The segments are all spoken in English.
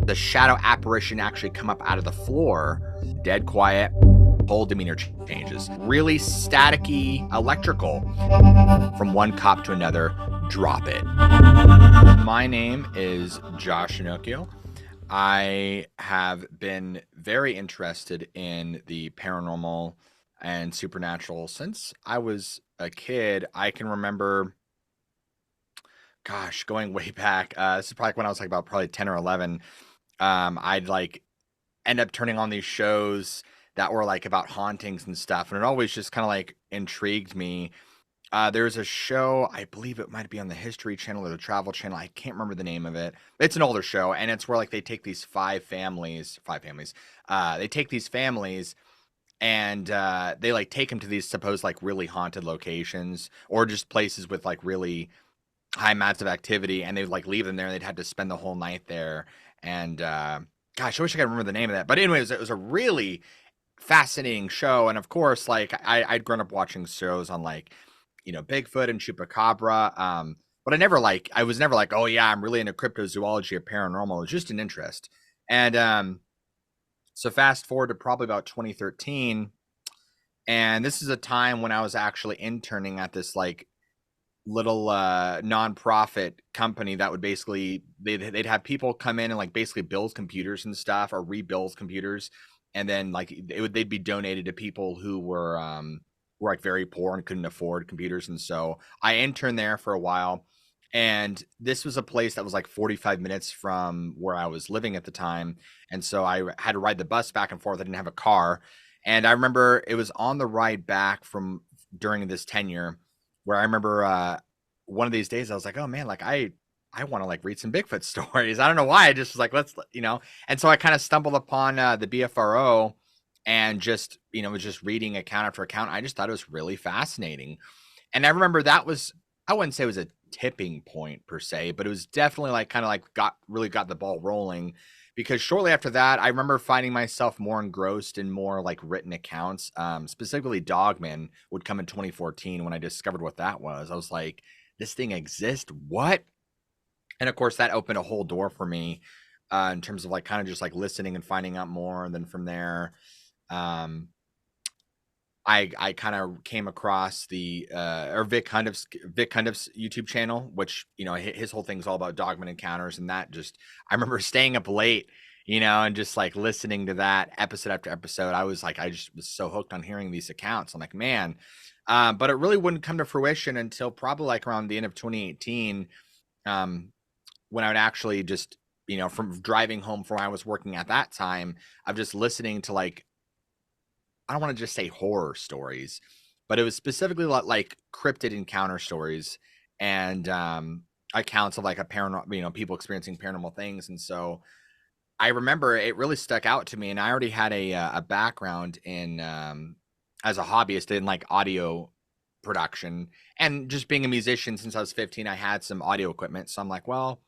the shadow apparition actually come up out of the floor, dead quiet, whole demeanor changes, really staticky, electrical. From one cop to another, drop it. My name is Josh Inocchio. I have been very interested in the paranormal and supernatural since I was a kid. I can remember, gosh, going way back. This is probably when I was like about probably 10 or 11. I'd like end up turning on these shows that were like about hauntings and stuff, and it always just kind of like intrigued me. There's a show, I believe it might be on the History Channel or the Travel Channel. I can't remember the name of it. It's an older show, and it's where like they take these five families. They take these families and they like take them to these supposed like really haunted locations or just places with like really high amounts of activity, and they'd like leave them there and they'd have to spend the whole night there. And gosh, I wish I could remember the name of that. But anyways, it was a really fascinating show. And of course, like I'd grown up watching shows on like, Bigfoot and Chupacabra. But I was never like, oh yeah, I'm really into cryptozoology or paranormal. It was just an interest. And so fast forward to probably about 2013. And this is a time when I was actually interning at this like little nonprofit company that would basically they'd have people come in and like basically build computers and stuff or rebuild computers, and then like they'd be donated to people who were like very poor and couldn't afford computers. And so I interned there for a while, and this was a place that was like 45 minutes from where I was living at the time, and so I had to ride the bus back and forth. I didn't have a car, and I remember it was on the ride back from during this tenure where I remember one of these days I was like, oh man, like I want to like read some Bigfoot stories. I don't know why. I just was like, let's. And so I kind of stumbled upon the BFRO and just, was just reading account after account. I just thought it was really fascinating. And I remember that was, I wouldn't say it was a tipping point per se, but it was definitely like kind of like got the ball rolling, because shortly after that, I remember finding myself more engrossed in more like written accounts. Specifically, Dogman would come in 2014 when I discovered what that was. I was like, this thing exists? What? And of course, that opened a whole door for me in terms of like kind of just like listening and finding out more. And then from there, um, I kind of came across the Vic Hundeff's YouTube channel, which his whole thing's all about Dogman encounters, and that just I remember staying up late, and just like listening to that episode after episode. I just was so hooked on hearing these accounts. I'm like, man, but it really wouldn't come to fruition until probably like around the end of 2018, when I would actually just from driving home from where I was working at that time, of just listening to like, I don't want to just say horror stories, but it was specifically like cryptid encounter stories and accounts of like a paranormal, people experiencing paranormal things. And so I remember it really stuck out to me, and I already had a background in as a hobbyist in like audio production, and just being a musician since I was 15, I had some audio equipment. So I'm like, well,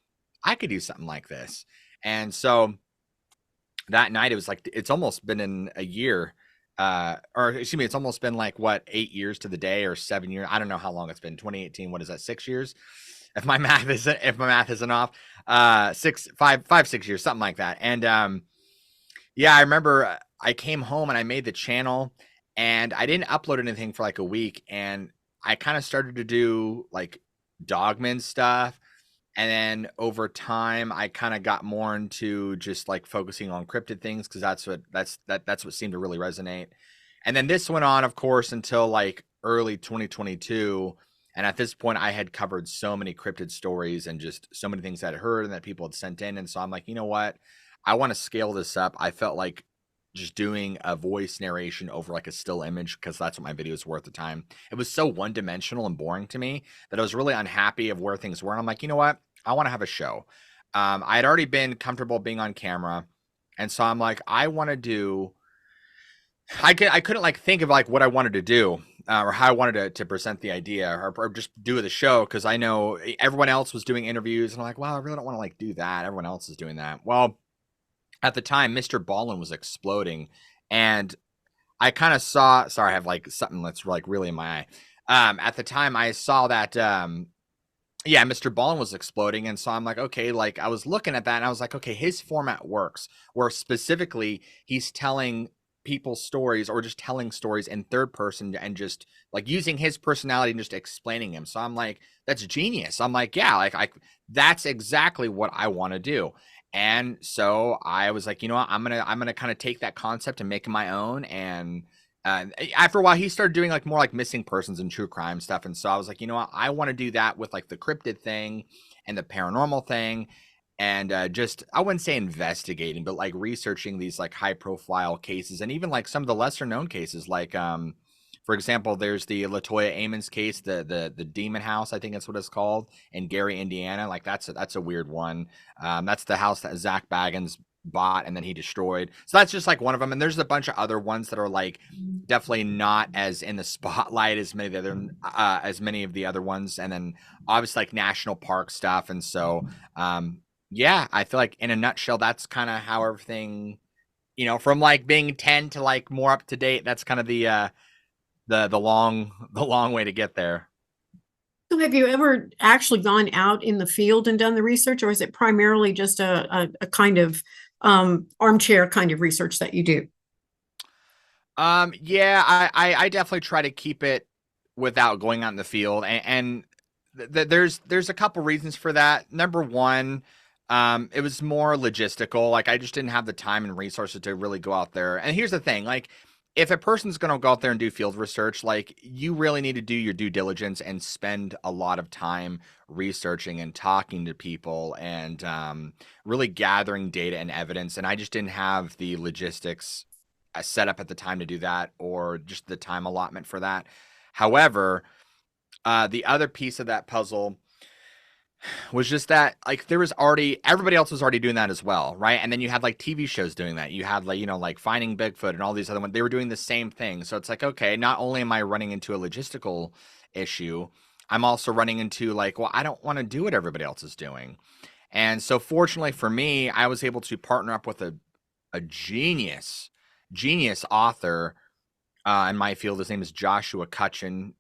I could do something like this. And so that night, it was like, it's almost been in a year. Or excuse me, it's almost been like 8 years to the day, or 7 years. I don't know how long it's been. 2018. What is that? 6 years? If my math isn't off, 6 years, something like that. And yeah, I remember I came home and I made the channel, and I didn't upload anything for like a week, and I kind of started to do like Dogman stuff. And then over time, I kind of got more into just like focusing on cryptid things, because that's what seemed to really resonate. And then this went on, of course, until like early 2022. And at this point, I had covered so many cryptid stories and just so many things that I'd heard and that people had sent in. And so I'm like, you know what? I want to scale this up. I felt like just doing a voice narration over like a still image, because that's what my videos were at the time. It was so one-dimensional and boring to me that I was really unhappy of where things were. And I'm like, you know what? I want to have a show. I had already been comfortable being on camera, and so I'm like, I want to do. I couldn't like think of like what I wanted to do, or how I wanted to present the idea, or just do the show, because I know everyone else was doing interviews, and I'm like, well, I really don't want to like do that. Everyone else is doing that. Well, at the time, Mr. Ballin was exploding, and I kind of saw. Sorry, I have like something that's like really in my eye. At the time, I saw that yeah, Mr. Ballin was exploding. And so I'm like, okay, like I was looking at that and I was like, okay, his format works, where specifically he's telling people stories or just telling stories in third person and just like using his personality and just explaining him. So I'm like, that's genius. I'm like, yeah, like that's exactly what I want to do. And so I was like, you know what, I'm gonna kind of take that concept and make it my own. And after a while, he started doing like more like missing persons and true crime stuff. And so I was like, you know what? I want to do that with like the cryptid thing and the paranormal thing. And just, I wouldn't say investigating, but like researching these like high profile cases and even like some of the lesser known cases. Like, for example, there's the Latoya Amons case, the Demon House, I think that's what it's called, in Gary, Indiana. Like that's a weird one. That's the house that Zach Baggins bought and then he destroyed. So that's just like one of them. And there's a bunch of other ones that are like definitely not as in the spotlight as many of the other as many of the other ones. And then obviously like national park stuff. And so yeah, I feel like in a nutshell, that's kind of how everything, from like being 10 to like more up to date. That's kind of the long way to get there. So have you ever actually gone out in the field and done the research, or is it primarily just a kind of armchair kind of research that you do? Yeah, I definitely try to keep it without going out in the field, and there's a couple reasons for that. Number one, it was more logistical. Like I just didn't have the time and resources to really go out there. And here's the thing, like if a person's going to go out there and do field research, like you really need to do your due diligence and spend a lot of time researching and talking to people and really gathering data and evidence. And I just didn't have the logistics set up at the time to do that or just the time allotment for that. However, the other piece of that puzzle was just that like there was already everybody else was already doing that as well, right? And then you had like TV shows doing that. You had like like Finding Bigfoot and all these other ones. They were doing the same thing. So it's like, okay, not only am I running into a logistical issue, I'm also running into like, well, I don't want to do what everybody else is doing. And so fortunately for me, I was able to partner up with a genius author in my field. His name is Joshua Cutchin,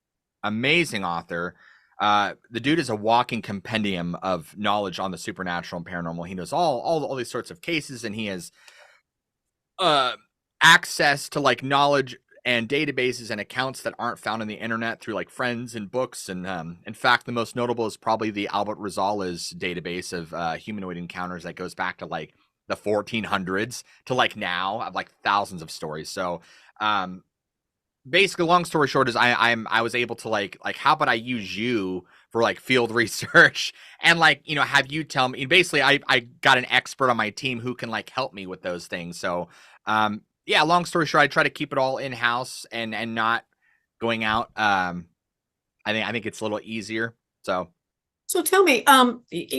amazing author. The dude is a walking compendium of knowledge on the supernatural and paranormal. He knows all these sorts of cases, and he has uh, access to like knowledge and databases and accounts that aren't found on the internet through like friends and books. And in fact, the most notable is probably the Albert Rosales database of humanoid encounters that goes back to like the 1400s to like now, of like thousands of stories. So um, basically, long story short is I was able to like how about I use you for like field research and like have you tell me. Basically, I got an expert on my team who can like help me with those things. So yeah, long story short, I try to keep it all in house and not going out. I think it's a little easier. So So tell me,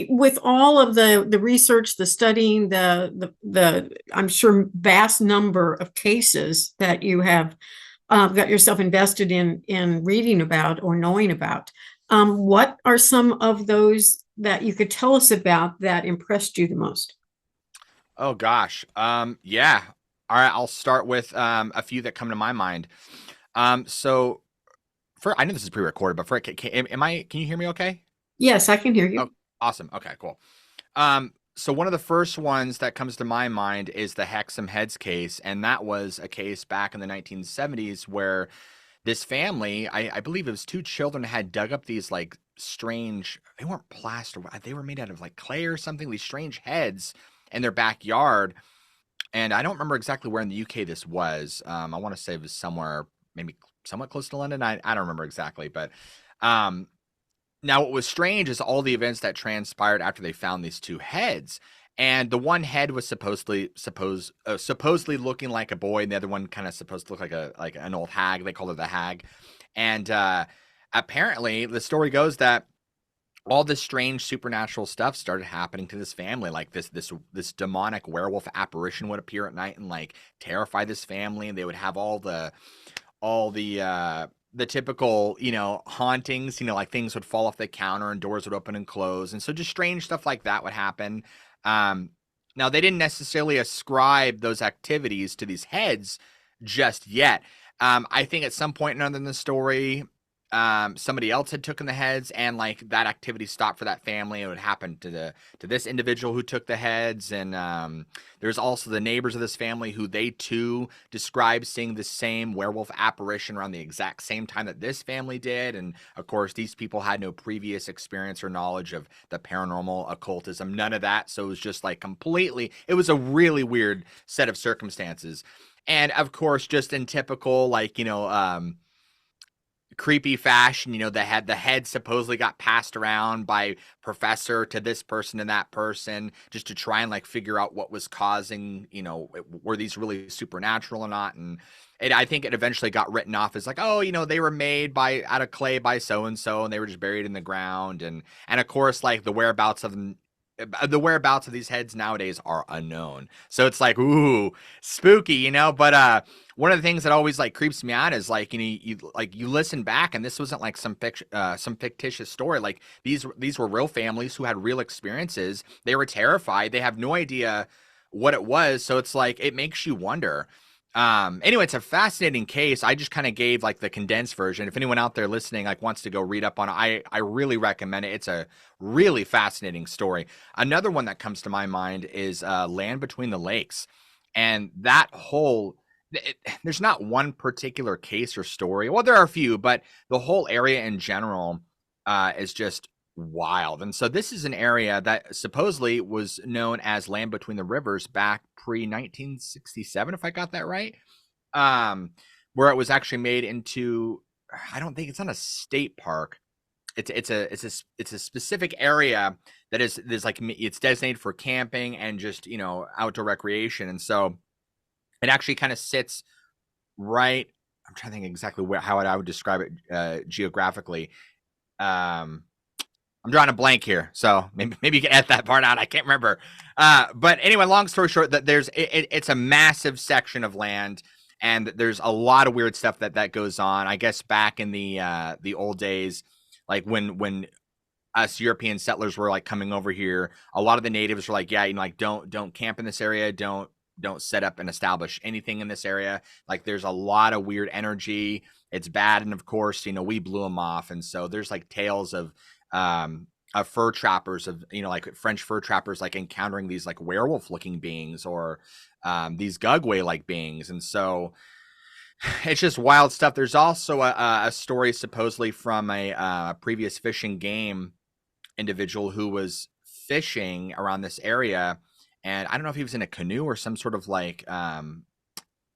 with all of the research, the studying, the I'm sure vast number of cases that you have got yourself invested in reading about or knowing about, what are some of those that you could tell us about that impressed you the most? oh gosh, yeah. All right, I'll start with a few that come to my mind. So for I know this is pre-recorded, but am I? Can you hear me? Okay. Yes, I can hear Oh, you. awesome. Okay, cool. So one of the first ones that comes to my mind is the Hexham Heads case, and that was a case back in the 1970s where this family, I believe it was two children, had dug up these like strange. They weren't plaster. They were made out of like clay or something. These strange heads in their backyard, and I don't remember exactly where in the UK this was. I want to say it was somewhere maybe somewhat close to London. I don't remember exactly, but um, now, what was strange is all the events that transpired after they found these two heads. And the one head was supposedly looking like a boy, and the other one kind of supposed to look like an old hag. They called her the hag. And apparently, the story goes that all this strange supernatural stuff started happening to this family. Like this demonic werewolf apparition would appear at night and like terrify this family, and they would have all the typical, hauntings, like things would fall off the counter and doors would open and close. And so just strange stuff like that would happen. Um, Now they didn't necessarily ascribe those activities to these heads just yet. I think at some point in the story, somebody else had taken the heads, and like that activity stopped for that family. It would happen to this individual who took the heads, and there's also the neighbors of this family who they too described seeing the same werewolf apparition around the exact same time that this family did. And of course, these people had no previous experience or knowledge of the paranormal, occultism, none of that. So it was just like completely. It was a really weird set of circumstances, and of course, just in typical like creepy fashion, the head supposedly got passed around by professor to this person and that person just to try and like figure out what was causing, were these really supernatural or not. And I think it eventually got written off as like, oh, they were made by out of clay by so and so, and they were just buried in the ground. And of course, like the whereabouts of these heads nowadays are unknown. So it's like, ooh, spooky. But one of the things that always like creeps me out is like, you listen back, and this wasn't like some fictitious story. Like these were real families who had real experiences. They were terrified. They have no idea what it was. So it's like it makes you wonder. Anyway, it's a fascinating case. I just kind of gave like the condensed version. If anyone out there listening like wants to go read up on it, I really recommend it. It's a really fascinating story. Another one that comes to my mind is Land Between the Lakes. And that whole there's not one particular case or story. Well, there are a few, but the whole area in general is just wild. And so this is an area that supposedly was known as Land Between the Rivers back pre 1967, if I got that right. Where it was actually made into, I don't think it's not a state park. It's a specific area that is like it's designated for camping and just outdoor recreation. And so it actually kind of sits right. I'm trying to think exactly how I would describe it geographically. Um, I'm drawing a blank here, so maybe you can edit that part out. I can't remember. But anyway, long story short, that it's a massive section of land, and there's a lot of weird stuff that goes on. I guess back in the old days, like when us European settlers were like coming over here, a lot of the natives were like, yeah, like don't camp in this area, don't set up and establish anything in this area. Like there's a lot of weird energy. It's bad, and of course, we blew them off, and so there's like tales of fur trappers like French fur trappers like encountering these like werewolf looking beings or these Gugway like beings. And so it's just wild stuff. There's also a story supposedly from a previous fishing game individual who was fishing around this area, and I don't know if he was in a canoe or some sort of like the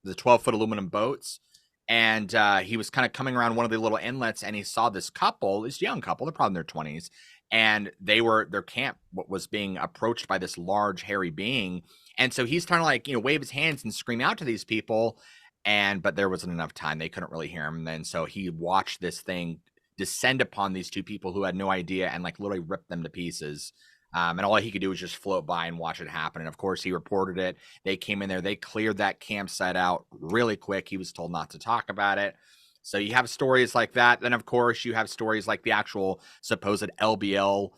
12-foot aluminum boats. And he was kind of coming around one of the little inlets, and he saw this couple, this young couple, they're probably in their 20s, and their camp was being approached by this large hairy being. And so he's trying to like wave his hands and scream out to these people, but there wasn't enough time. They couldn't really hear him. And then so he watched this thing descend upon these two people who had no idea and like literally rip them to pieces. And all he could do was just float by and watch it happen. And of course, he reported it. They came in there. They cleared that campsite out really quick. He was told not to talk about it. So you have stories like that. Then, of course, you have stories like the actual supposed LBL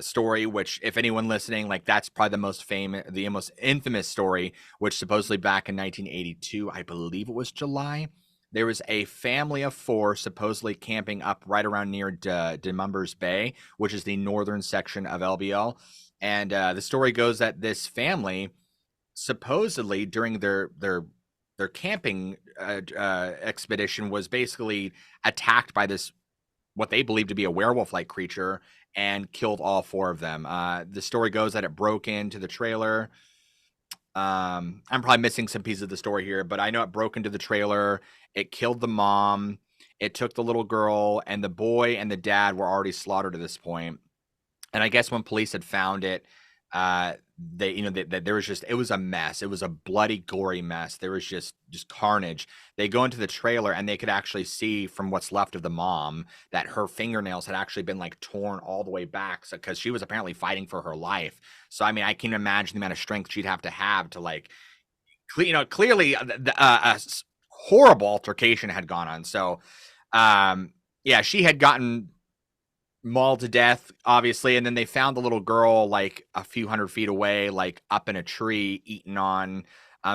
story, which, if anyone listening, like that's probably the most infamous story, which supposedly back in 1982, I believe it was July, there was a family of four supposedly camping up right around near Demumbers Bay, which is the northern section of LBL. And the story goes that this family supposedly during their camping expedition was basically attacked by this what they believed to be a werewolf-like creature and killed all four of them. The story goes that it broke into the trailer. I'm probably missing some pieces of the story here, but I know it broke into the trailer. It killed the mom. It took the little girl, and the boy and the dad were already slaughtered at this point. And I guess when police had found it, there was it was a mess. It was a bloody, gory mess. There was just carnage. They go into the trailer, and they could actually see from what's left of the mom that her fingernails had actually been like torn all the way back, because she was apparently fighting for her life. So I mean, I can imagine the amount of strength she'd have to like, clearly a horrible altercation had gone on. So, yeah, she had gotten mauled to death, obviously, and then they found the little girl like a few hundred feet away, like up in a tree, eaten on.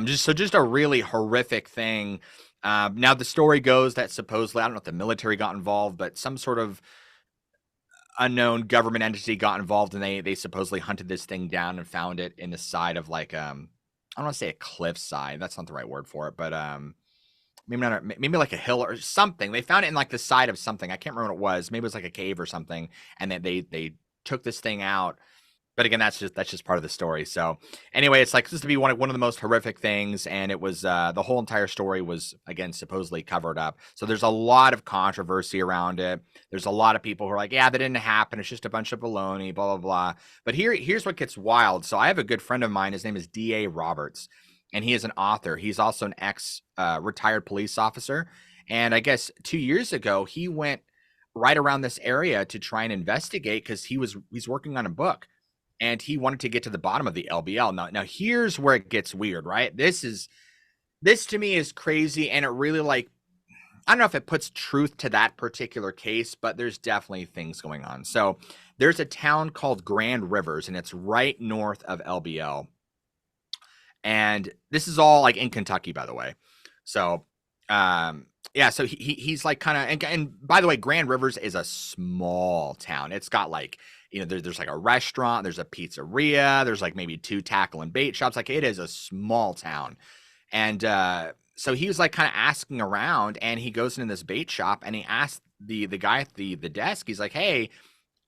Just a really horrific thing. Now the story goes that supposedly, I don't know if the military got involved, but some sort of unknown government entity got involved, and they supposedly hunted this thing down and found it in the side of like I don't want to say a cliff side. That's not the right word for it, but maybe not. Maybe like a hill or something. They found it in like the side of something. I can't remember what it was. Maybe it was like a cave or something, and then they took this thing out. But again, that's just part of the story. So anyway, it's like this to be one of the most horrific things, and it was the whole entire story was again supposedly covered up. So there's a lot of controversy around it. There's a lot of people who are like, yeah, that didn't happen. It's just a bunch of baloney, blah blah blah. But here's what gets wild. So I have a good friend of mine. His name is D.A. Roberts, and he is an author. He's also an ex retired police officer, and I guess 2 years ago he went right around this area to try and investigate because he's working on a book and he wanted to get to the bottom of the LBL. Now here's where it gets weird, right? This to me is crazy, and it really like I don't know if it puts truth to that particular case, but there's definitely things going on. So there's a town called Grand Rivers, and it's right north of LBL, and this is all like in Kentucky, by the way. So yeah, so he's like kind of and by the way, Grand Rivers is a small town. It's got like there's like a restaurant, there's a pizzeria, there's like maybe two tackle and bait shops. Like it is a small town. And so he was like kind of asking around, and he goes into this bait shop and he asked the guy at the desk, he's like, hey,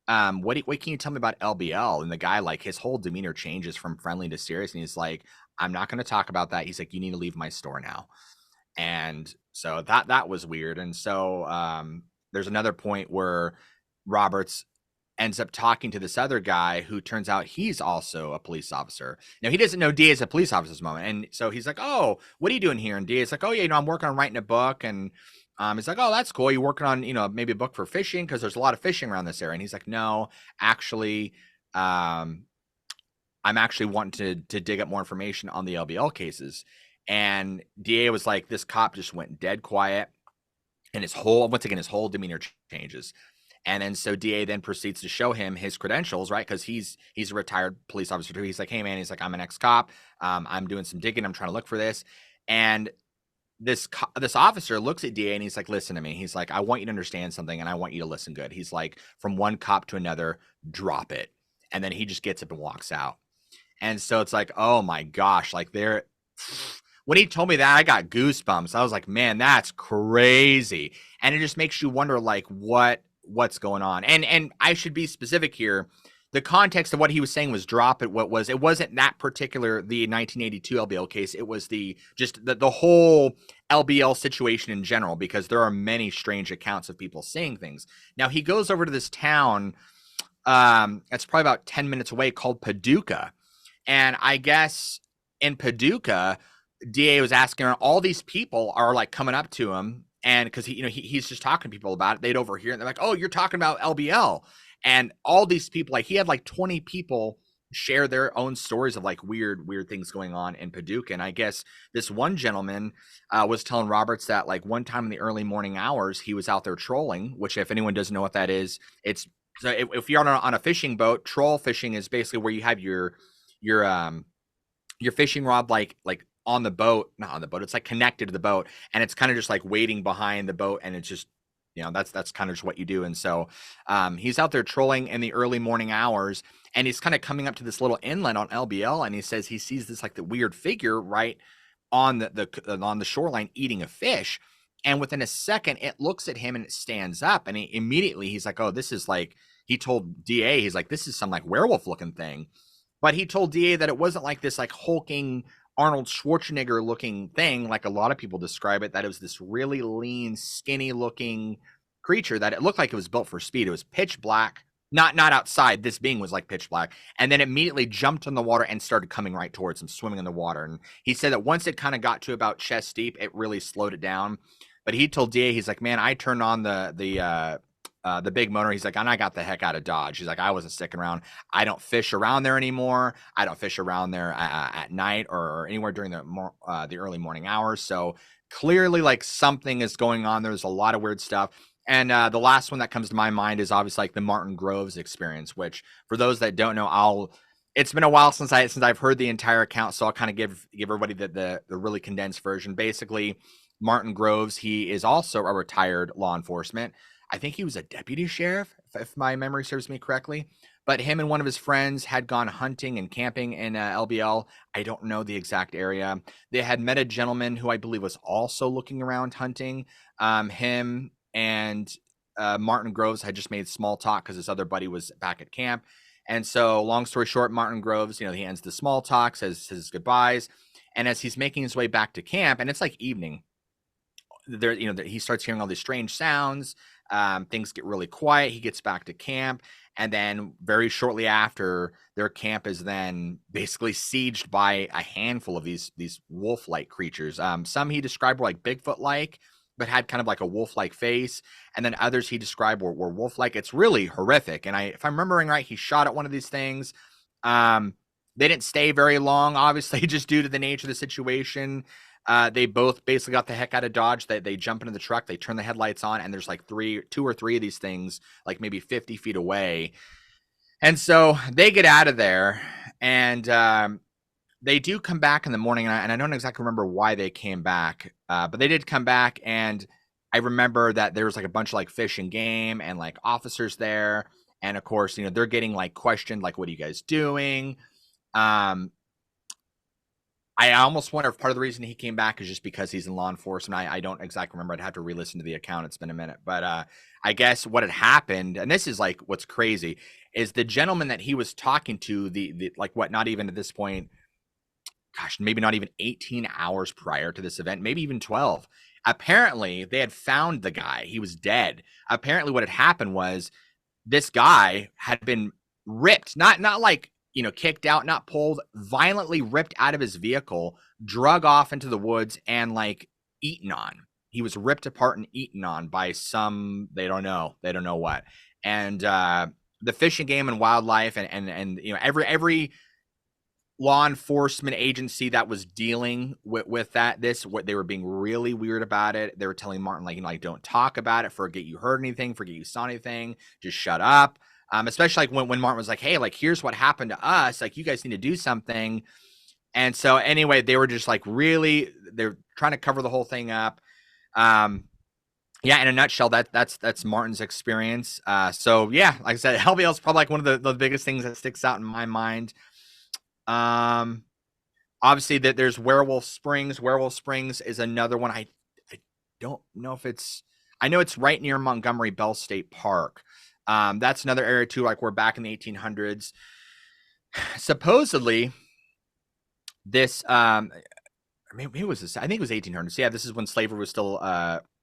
what can you tell me about LBL? And the guy, like his whole demeanor changes from friendly to serious, and he's like, I'm not going to talk about that. He's like, you need to leave my store now. And so that was weird. And so there's another point where Roberts ends up talking to this other guy who turns out he's also a police officer. Now he doesn't know DA is a police officer at this moment, and so he's like, "Oh, what are you doing here?" And DA's like, "Oh yeah, I'm working on writing a book." And he's like, "Oh, that's cool. You working on maybe a book for fishing because there's a lot of fishing around this area." And he's like, "No, actually, I'm actually wanting to dig up more information on the LBL cases." And DA was like, this cop just went dead quiet, and his whole demeanor changes. And then so DA then proceeds to show him his credentials, right? Because he's a retired police officer too. He's like, hey man, he's like, I'm an ex-cop. I'm doing some digging. I'm trying to look for this. And this officer looks at DA and he's like, listen to me. He's like, I want you to understand something, and I want you to listen good. He's like, from one cop to another, drop it. And then he just gets up and walks out. And so it's like, oh my gosh, like when he told me that, I got goosebumps. I was like, man, that's crazy. And it just makes you wonder like what's going on. And I should be specific here. The context of what he was saying was drop it. It wasn't that particular, the 1982 LBL case. It was the whole LBL situation in general, because there are many strange accounts of people saying things. Now he goes over to this town, it's probably about 10 minutes away, called Paducah. And I guess in Paducah, DA was asking around, all these people are like coming up to him, and because he's just talking to people about it, they'd overhear, and they're like, oh, you're talking about LBL. And all these people, like he had like 20 people share their own stories of like weird things going on in Paducah. And I guess this one gentleman was telling Roberts that like one time in the early morning hours, he was out there trolling, which if anyone doesn't know what that is, it's so if you're on a fishing boat, troll fishing is basically where you have your fishing rod like on the boat, not on the boat, it's like connected to the boat, and it's kind of just like waiting behind the boat, and it's just that's kind of just what you do. And so he's out there trolling in the early morning hours, and he's kind of coming up to this little inlet on LBL, and he says he sees this like the weird figure right on the shoreline eating a fish, and within a second it looks at him and it stands up, and he's like, oh, this is like, he told DA, he's like, this is some like werewolf looking thing. But he told DA that it wasn't like this like hulking Arnold Schwarzenegger looking thing like a lot of people describe it, that it was this really lean, skinny looking creature that it looked like it was built for speed. It was pitch black, not outside. This being was like pitch black, and then immediately jumped in the water and started coming right towards him, swimming in the water. And he said that once it kind of got to about chest deep, it really slowed it down. But he told DA, he's like, man, I turned on the big motor. He's like, and I got the heck out of Dodge. He's like, I wasn't sticking around. I don't fish around there anymore. I don't fish around there at night or anywhere during the early morning hours. So clearly, like something is going on. There's a lot of weird stuff. And the last one that comes to my mind is obviously like the Martin Groves experience, which for those that don't know, it's been a while since I've heard the entire account, so I'll kind of give everybody the really condensed version. Basically, Martin Groves, he is also a retired law enforcement. I think he was a deputy sheriff, if my memory serves me correctly. But him and one of his friends had gone hunting and camping in LBL. I don't know the exact area. They had met a gentleman who I believe was also looking around hunting. Him and Martin Groves had just made small talk because his other buddy was back at camp. And so, long story short, Martin Groves, he ends the small talk, says his goodbyes. And as he's making his way back to camp, and it's like evening, he starts hearing all these strange sounds. Things get really quiet. He gets back to camp, and then very shortly after, their camp is then basically sieged by a handful of these wolf-like creatures. Some he described were like Bigfoot-like, but had kind of like a wolf-like face, and then others he described were wolf-like. It's really horrific. And if I'm remembering right, he shot at one of these things. They didn't stay very long, obviously, just due to the nature of the situation. They both basically got the heck out of Dodge. They jump into the truck, they turn the headlights on, and there's like two or three of these things, like maybe 50 feet away. And so they get out of there, and they do come back in the morning. And I don't exactly remember why they came back, but they did come back. And I remember that there was like a bunch of like fish and game and like officers there. And of course, they're getting like questioned, like, what are you guys doing? I almost wonder if part of the reason he came back is just because he's in law enforcement. I don't exactly remember. I'd have to re-listen to the account. It's been a minute. But I guess what had happened, and this is like what's crazy, is the gentleman that he was talking to, the like what, not even at this point, gosh, maybe not even 18 hours prior to this event, maybe even 12. Apparently, they had found the guy. He was dead. Apparently, what had happened was this guy had been ripped, not like, kicked out, not pulled, violently ripped out of his vehicle, drug off into the woods, and like eaten on. He was ripped apart and eaten on by some, they don't know what. And the Fish and Game and Wildlife and every law enforcement agency that was dealing with what they were being really weird about it. They were telling Martin, like, don't talk about it, forget you heard anything, forget you saw anything, just shut up. Especially like when Martin was like, hey, like, here's what happened to us, like, you guys need to do something. And so anyway, they were just like, really, they're trying to cover the whole thing up. Yeah, in a nutshell, that's Martin's experience. So yeah, like I said, LBL is probably like one of the biggest things that sticks out in my mind. Obviously that there's Werewolf Springs. Werewolf Springs is another one. I don't know if I know it's right near Montgomery Bell State Park. That's another area too, like we're back in the 1800s. Supposedly this, maybe it was this, I think it was 1800s. Yeah, this is when slavery was still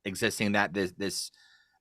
existing, that this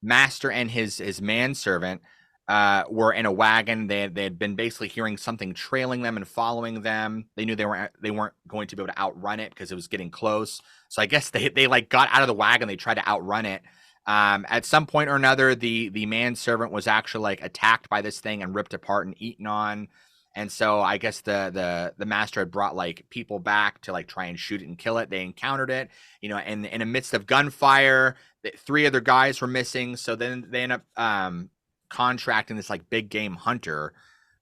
master and his manservant were in a wagon. They had been basically hearing something trailing them and following them. They knew they weren't going to be able to outrun it because it was getting close. So I guess they like got out of the wagon. They tried to outrun it. At some point or another, the manservant was actually like attacked by this thing and ripped apart and eaten on. And so I guess the master had brought like people back to like try and shoot it and kill it. They encountered it, and in the midst of gunfire, 3 other guys were missing. So then they end up contracting this like big game hunter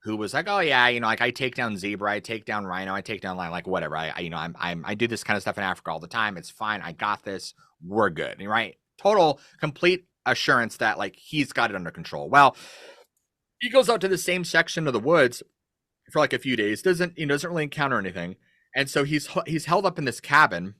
who was like, oh yeah, like, I take down zebra, I take down rhino, I take down lion, like whatever. I do this kind of stuff in Africa all the time. It's fine. I got this. We're good. Right. Total complete assurance that like he's got it under control. Well, he goes out to the same section of the woods for like a few days, doesn't really encounter anything. And so he's held up in this cabin.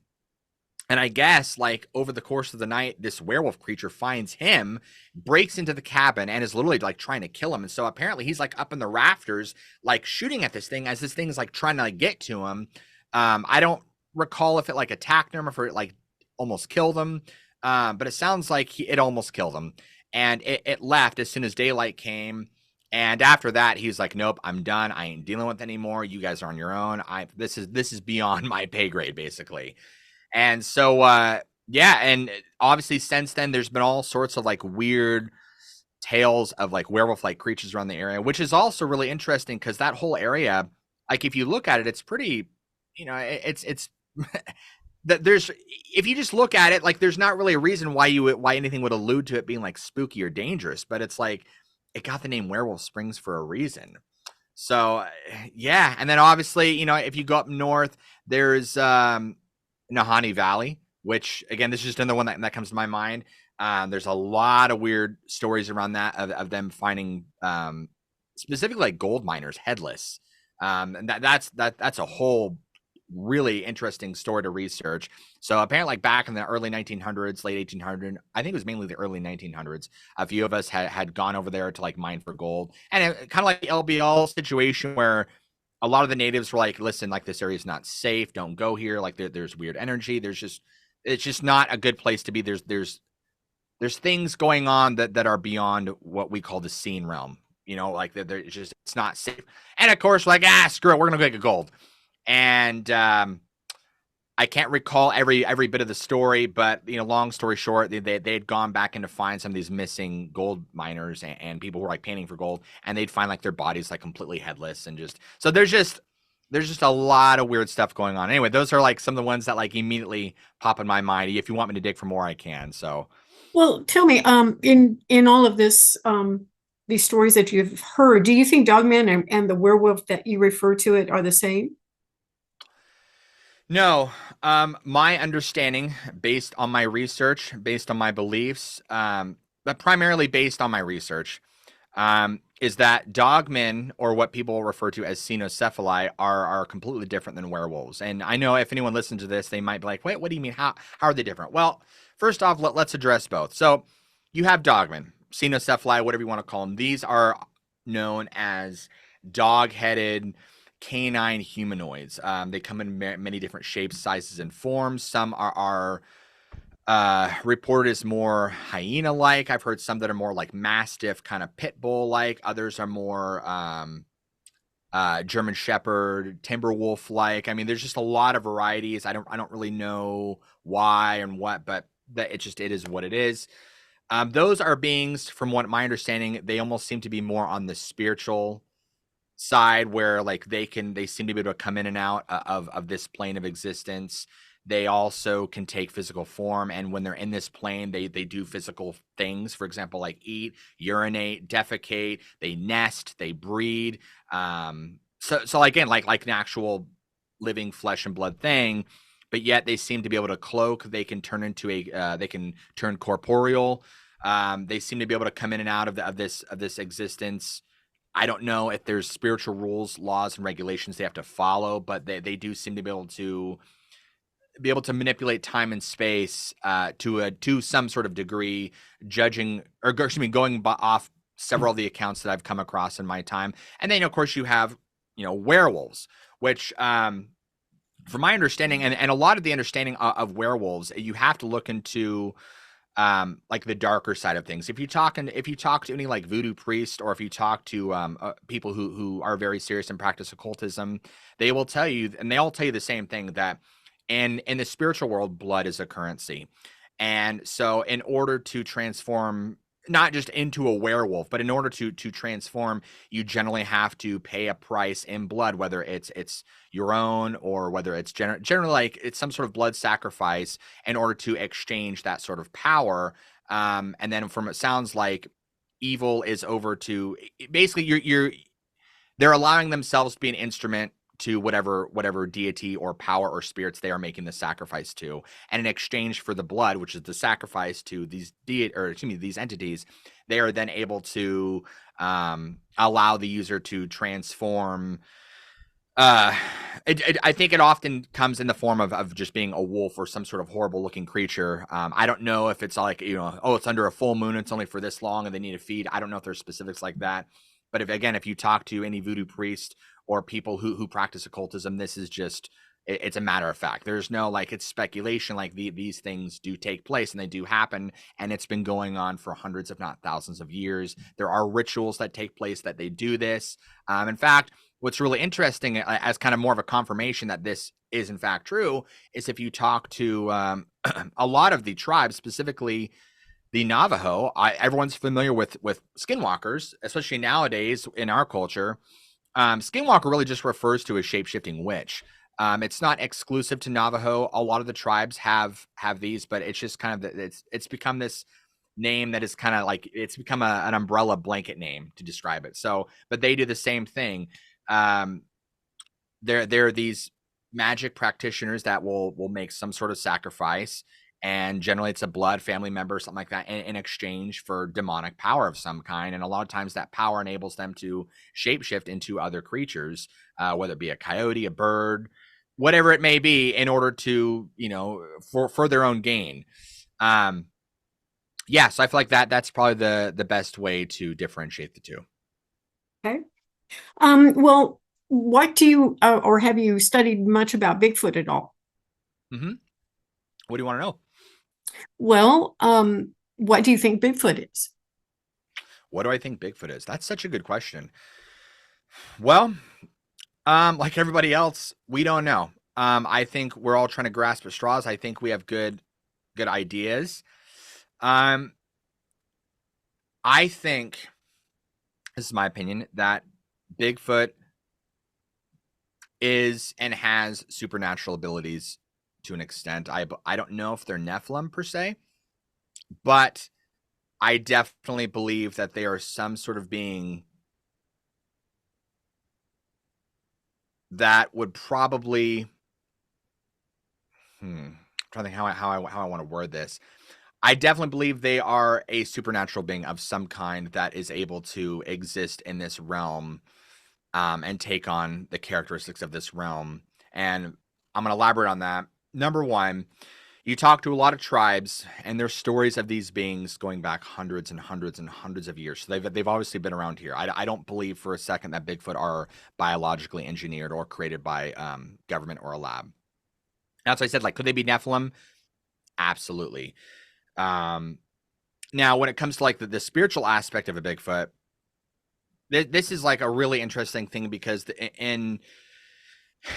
And I guess like over the course of the night, this werewolf creature finds him, breaks into the cabin, and is literally like trying to kill him. And so apparently he's like up in the rafters, like shooting at this thing as this thing's like trying to like get to him. I don't recall if it like attacked him or if it like almost killed him. But it sounds like it almost killed him. And it left as soon as daylight came. And after that, he's like, nope, I'm done. I ain't dealing with it anymore. You guys are on your own. This is beyond my pay grade, basically. And so, yeah. And obviously since then, there's been all sorts of like weird tales of like werewolf-like creatures around the area, which is also really interesting because that whole area, like if you look at it, it's pretty, it's there's, if you just look at it, like there's not really a reason why anything would allude to it being like spooky or dangerous, but it's like it got the name Werewolf Springs for a reason. So yeah. And then obviously, if you go up north, there's Nahanni Valley, which again, this is just another one that comes to my mind. There's a lot of weird stories around that of them finding specifically like gold miners headless. And that's a whole really interesting story to research. So apparently, like back in the early 1900s, late 1800s, I think it was mainly the early 1900s. A few of us had gone over there to like mine for gold, and it, kind of like the LBL situation where a lot of the natives were like, "Listen, like this area is not safe. Don't go here. Like there's weird energy. It's just not a good place to be. There's things going on that are beyond what we call the seen realm. You know, like it's not safe. And of course, like screw it, we're gonna go get gold. And I can't recall every bit of the story, but long story short, they had gone back in to find some of these missing gold miners and people who were like panning for gold, and they'd find like their bodies like completely headless and just so there's just a lot of weird stuff going on. Anyway, those are like some of the ones that like immediately pop in my mind. If you want me to dig for more, I can. So Well, tell me, in all of this, these stories that you've heard, do you think Dogman and the werewolf that you refer to it are the same? no, my understanding, based on my research, based on my beliefs, but primarily based on my research, is that dogmen, or what people refer to as cynocephali, are completely different than werewolves. And I know if anyone listens to this, they might be like, "Wait, what do you mean? How are they different?" Well, first off, let's address both. So you have dogmen, cynocephali, whatever you want to call them. These are known as dog-headed canine humanoids. They come in many different shapes, sizes, and forms. Some are reported as more hyena-like. I've heard some that are more like mastiff, kind of pit bull-like. Others are more German Shepherd, timber wolf-like. I mean, there's just a lot of varieties. I don't really know why and what, but that it is what it is. Those are beings, from what my understanding, they almost seem to be more on the spiritual side, where like they seem to be able to come in and out of this plane of existence. They also can take physical form, and when they're in this plane, they do physical things. For example, like eat, urinate, defecate. They nest, they breed. So again, like an actual living flesh and blood thing, but yet they seem to be able to cloak. They can turn into they can turn corporeal. They seem to be able to come in and out of this existence. I don't know if there's spiritual rules, laws, and regulations they have to follow, but they do seem to be able to manipulate time and space to some sort of degree, judging or excuse me, going off several of the accounts that I've come across in my time. And then of course you have werewolves, which from my understanding and a lot of the understanding of werewolves, you have to look into like the darker side of things. If you talk to any like voodoo priest, or if you talk to people who are very serious and practice occultism, they will tell you, and they all tell you the same thing, that in the spiritual world, blood is a currency. And so in order to transform not just into a werewolf, but in order to transform, you generally have to pay a price in blood, whether it's your own, or whether it's generally like it's some sort of blood sacrifice, in order to exchange that sort of power. And then from it sounds like evil is over to basically they're allowing themselves to be an instrument to whatever deity or power or spirits they are making the sacrifice to, and in exchange for the blood, which is the sacrifice to these entities, they are then able to allow the user to transform. I think it often comes in the form of just being a wolf or some sort of horrible looking creature. I don't know if it's like, oh, it's under a full moon, it's only for this long and they need to feed. I don't know if there's specifics like that. But if you talk to any voodoo priest or people who practice occultism, this is just, it's a matter of fact. There's no like, it's speculation. Like these things do take place and they do happen, and it's been going on for hundreds, if not thousands of years. There are rituals that take place that they do this. In fact, what's really interesting, as kind of more of a confirmation that this is in fact true, is if you talk to a lot of the tribes, specifically the Navajo. Everyone's familiar with skinwalkers, especially nowadays in our culture. Skinwalker really just refers to a shape-shifting witch. It's not exclusive to Navajo. A lot of the tribes have these, but it's just kind of it's become this name that is kind of like, it's become an umbrella blanket name to describe it. So, but they do the same thing. They're these magic practitioners that will make some sort of sacrifice, and generally it's a blood family member or something like that in exchange for demonic power of some kind. And a lot of times that power enables them to shapeshift into other creatures, whether it be a coyote, a bird, whatever it may be, in order to, for their own gain. Yeah, so I feel like that's probably the best way to differentiate the two. Okay. Well, what do you or have you studied much about Bigfoot at all? Hmm. What do you want to know? Well, what do you think Bigfoot is? What do I think Bigfoot is? That's such a good question. Well, like everybody else, we don't know. I think we're all trying to grasp at straws. I think we have good ideas. Um, I think, this is my opinion, that Bigfoot is and has supernatural abilities to an extent. I don't know if they're Nephilim per se, but I definitely believe that they are some sort of being that would probably, I'm trying to think how I want to word this. I definitely believe they are a supernatural being of some kind that is able to exist in this realm, and take on the characteristics of this realm. And I'm going to elaborate on that. Number one, you talk to a lot of tribes, and there's stories of these beings going back hundreds and hundreds and hundreds of years. So they've obviously been around here. I don't believe for a second that Bigfoot are biologically engineered or created by government or a lab. That's why I said, like, could they be Nephilim? Absolutely. Um, Now, when it comes to like the spiritual aspect of a Bigfoot, this is like a really interesting thing because in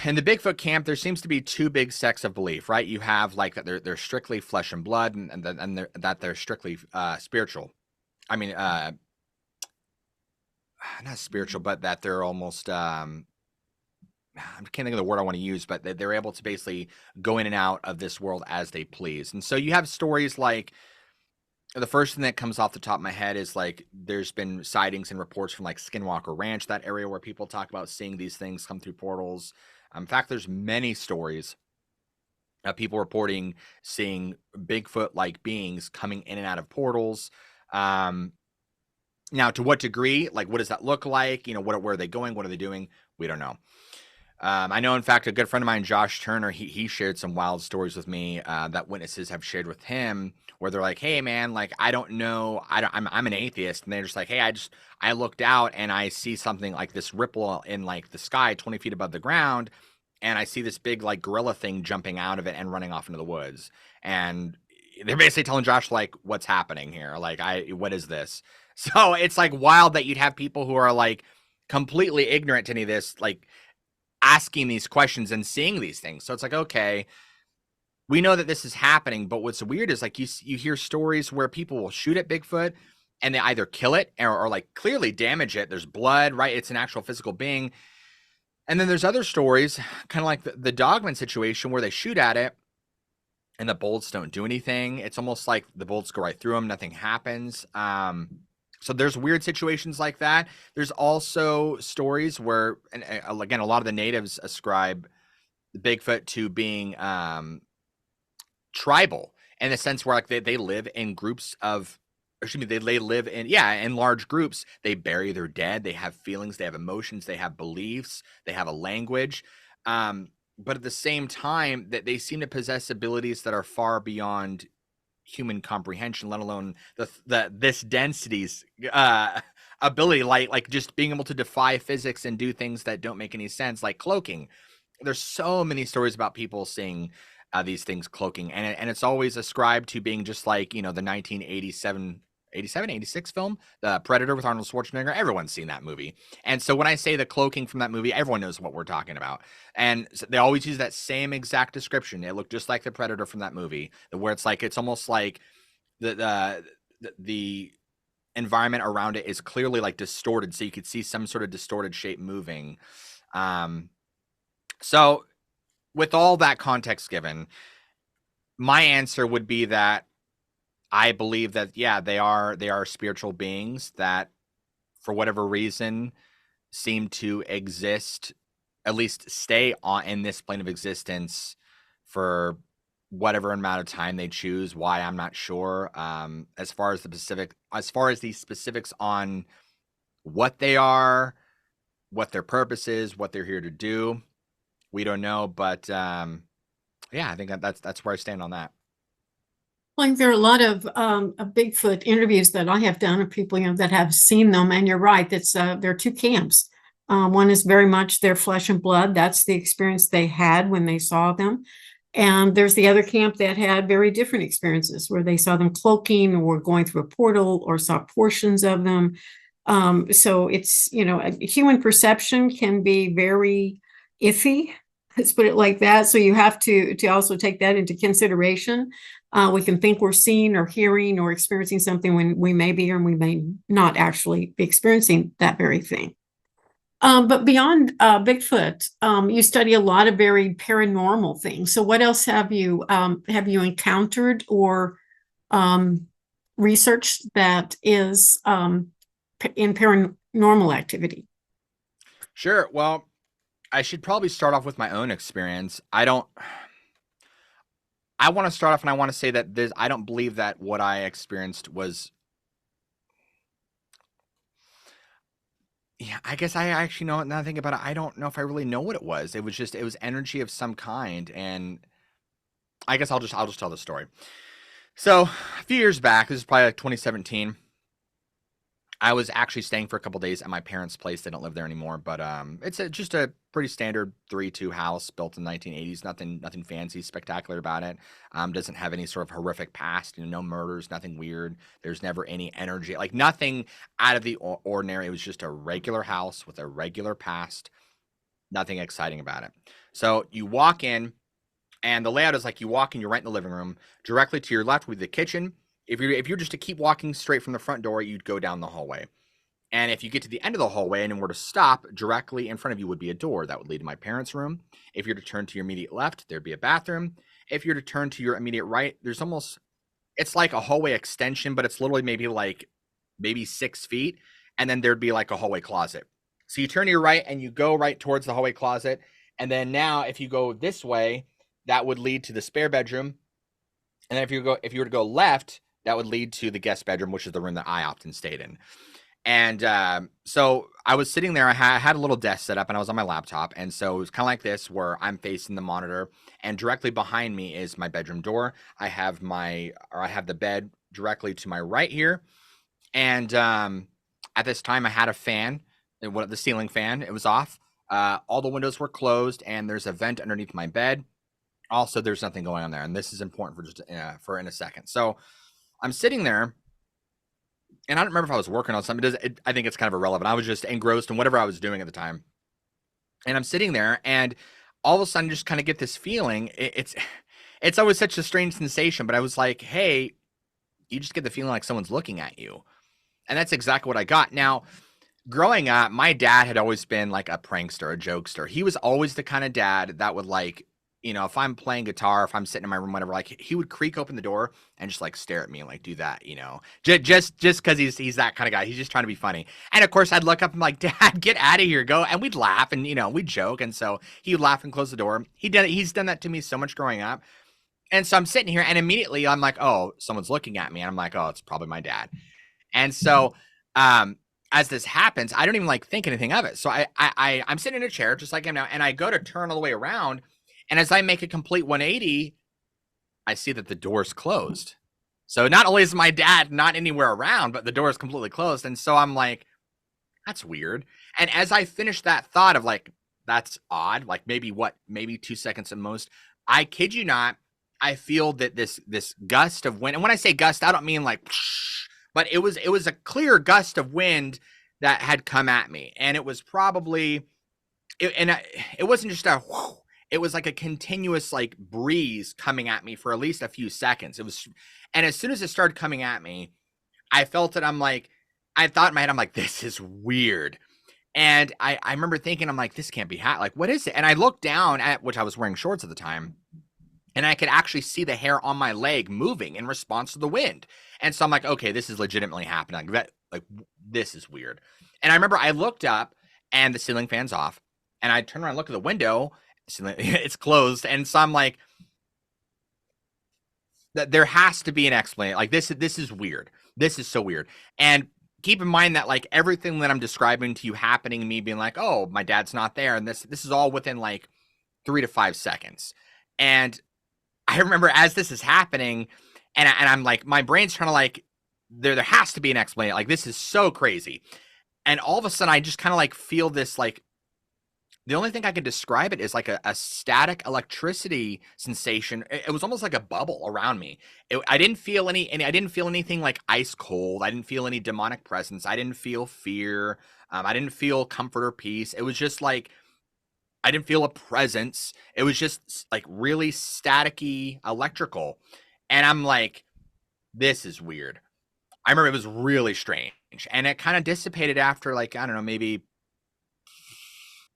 the Bigfoot camp, there seems to be two big sects of belief, right? You have like that they're strictly flesh and blood, and that they're strictly spiritual. I mean, not spiritual, but that they're almost I can't think of the word I want to use, but they're able to basically go in and out of this world as they please. And so you have stories like, the first thing that comes off the top of my head is like there's been sightings and reports from like Skinwalker Ranch, that area where people talk about seeing these things come through portals. In fact, there's many stories of people reporting seeing Bigfoot like beings coming in and out of portals. Um, Now, to what degree? Like, what does that look like? Where are they going? What are they doing? We don't know. I know, in fact, a good friend of mine, Josh Turner, he shared some wild stories with me, that witnesses have shared with him, where they're like, "Hey, man, like I don't know, I'm an atheist," and they're just like, "Hey, I looked out and I see something like this ripple in like the sky, 20 feet above the ground, and I see this big like gorilla thing jumping out of it and running off into the woods." And they're basically telling Josh like, "What's happening here? Like, what is this?" So it's like wild that you'd have people who are like completely ignorant to any of this, like asking these questions and seeing these things. So it's like, okay, we know that this is happening, but what's weird is like you hear stories where people will shoot at Bigfoot and they either kill it or like clearly damage it. There's blood, right? It's an actual physical being. And then there's other stories, kind of like the Dogman situation, where they shoot at it and the bolts don't do anything. It's almost like the bolts go right through them, nothing happens. So there's weird situations like that. There's also stories where, and again, a lot of the natives ascribe Bigfoot to being tribal, in the sense where like they live in groups of, excuse me, they live in large groups. They bury their dead. They have feelings. They have emotions. They have beliefs. They have a language. But at the same time, that they seem to possess abilities that are far beyond human comprehension, let alone this density's ability, like just being able to defy physics and do things that don't make any sense, like cloaking. There's so many stories about people seeing these things cloaking, and it's always ascribed to being just like the 1987 86 film, The Predator, with Arnold Schwarzenegger. Everyone's seen that movie. And so when I say the cloaking from that movie, everyone knows what we're talking about. And they always use that same exact description. It looked just like the Predator from that movie, where it's almost like the environment around it is clearly like distorted, so you could see some sort of distorted shape moving. So with all that context given, my answer would be that I believe that, yeah, they are spiritual beings that, for whatever reason, seem to exist at least stay on in this plane of existence for whatever amount of time they choose. Why, I'm not sure. As far as the specifics on what they are, what their purpose is, what they're here to do, we don't know. But yeah, I think that's where I stand on that. Like there are a lot of Bigfoot interviews that I have done of people, that have seen them, and you're right. That's there are two camps. One is very much their flesh and blood. That's the experience they had when they saw them. And there's the other camp that had very different experiences where they saw them cloaking or going through a portal or saw portions of them. So it's, human perception can be very iffy. Let's put it like that. So you have to also take that into consideration. We can think we're seeing or hearing or experiencing something when we may be or we may not actually be experiencing that very thing. But beyond Bigfoot, you study a lot of very paranormal things. So what else have you encountered or researched that is in paranormal activity? Sure. Well, I should probably start off with my own experience. I want to start off and I want to say that I don't believe that what I experienced was. Yeah, I guess I actually know. Now that I think about it, I don't know if I really know what it was. It was energy of some kind, and I guess I'll just tell the story. So a few years back, this is probably like 2017. I was actually staying for a couple days at my parents' place. They don't live there anymore, but it's just a pretty standard 3-2 house built in the 1980s. Nothing fancy, spectacular about it. Doesn't have any sort of horrific past. No murders, nothing weird. There's never any energy, like nothing out of the ordinary. It was just a regular house with a regular past. Nothing exciting about it. So you walk in, and the layout is like you walk in, you're right in the living room. Directly to your left would be the kitchen. If you're just to keep walking straight from the front door, you'd go down the hallway. And if you get to the end of the hallway and were to stop, directly in front of you would be a door that would lead to my parents' room. If you're to turn to your immediate left, there'd be a bathroom. If you're to turn to your immediate right, it's like a hallway extension, but it's literally maybe 6 feet. And then there'd be like a hallway closet. So you turn to your right and you go right towards the hallway closet. And then now if you go this way, that would lead to the spare bedroom. And then if you were to go left, that would lead to the guest bedroom, which is the room that I often stayed in. And so I was sitting there. I had a little desk set up, and I was on my laptop. And so it was kind of like this, where I'm facing the monitor, and directly behind me is my bedroom door. I have the bed directly to my right here. And at this time, I had a fan, the ceiling fan. It was off. All the windows were closed, and there's a vent underneath my bed. Also, there's nothing going on there, and this is important for in a second. So I'm sitting there, and I don't remember if I was working on something. I think it's kind of irrelevant. I was just engrossed in whatever I was doing at the time. And I'm sitting there, and all of a sudden, just kind of get this feeling. It's always such a strange sensation, but I was like, hey, you just get the feeling like someone's looking at you. And that's exactly what I got. Now, growing up, my dad had always been like a prankster, a jokester. He was always the kind of dad that would if I'm playing guitar, if I'm sitting in my room, whatever, like he would creak open the door and just like stare at me and like do that, just because he's that kind of guy. He's just trying to be funny. And of course I'd look up and like, Dad, get out of here, go. And we'd laugh and, we'd joke. And so he would laugh and close the door. He's done that to me so much growing up. And so I'm sitting here and immediately I'm like, oh, someone's looking at me. And I'm like, oh, it's probably my dad. And so, as this happens, I don't even like think anything of it. So I'm sitting in a chair just like I'm now, and I go to turn all the way around. And as I make a complete 180, I see that the door's closed. So not only is my dad not anywhere around, but the door is completely closed. And so I'm like, that's weird. And as I finish that thought of like, that's odd, like maybe 2 seconds at most, I kid you not, I feel that this gust of wind, and when I say gust, I don't mean like, but it was a clear gust of wind that had come at me. And it was probably, it wasn't just a whoosh. It was like a continuous like breeze coming at me for at least a few seconds. And as soon as it started coming at me, I felt it. I thought in my head, I'm like, this is weird. And I remember thinking, I'm like, this can't be like, what is it? And I looked down at, which I was wearing shorts at the time, and I could actually see the hair on my leg moving in response to the wind. And so I'm like, okay, this is legitimately happening. Like this is weird. And I remember I looked up and the ceiling fan's off. And I turn around and look at the window, it's closed. And so I'm like, that there has to be an explanation. Like this is weird. This is so weird. And keep in mind that like everything that I'm describing to you happening, me being like, oh, my dad's not there, and this is all within like 3 to 5 seconds. And I remember as this is happening, and I'm like, my brain's trying to like, there has to be an explanation. Like this is so crazy. And all of a sudden, I just kind of like feel this like, the only thing I can describe it is like a static electricity sensation. It was almost like a bubble around me. I didn't feel I didn't feel anything like ice cold. I didn't feel any demonic presence. I didn't feel fear. I didn't feel comfort or peace. It was just like I didn't feel a presence. It was just like really staticky electrical. And I'm like, this is weird. I remember it was really strange. And it kind of dissipated after like, I don't know, maybe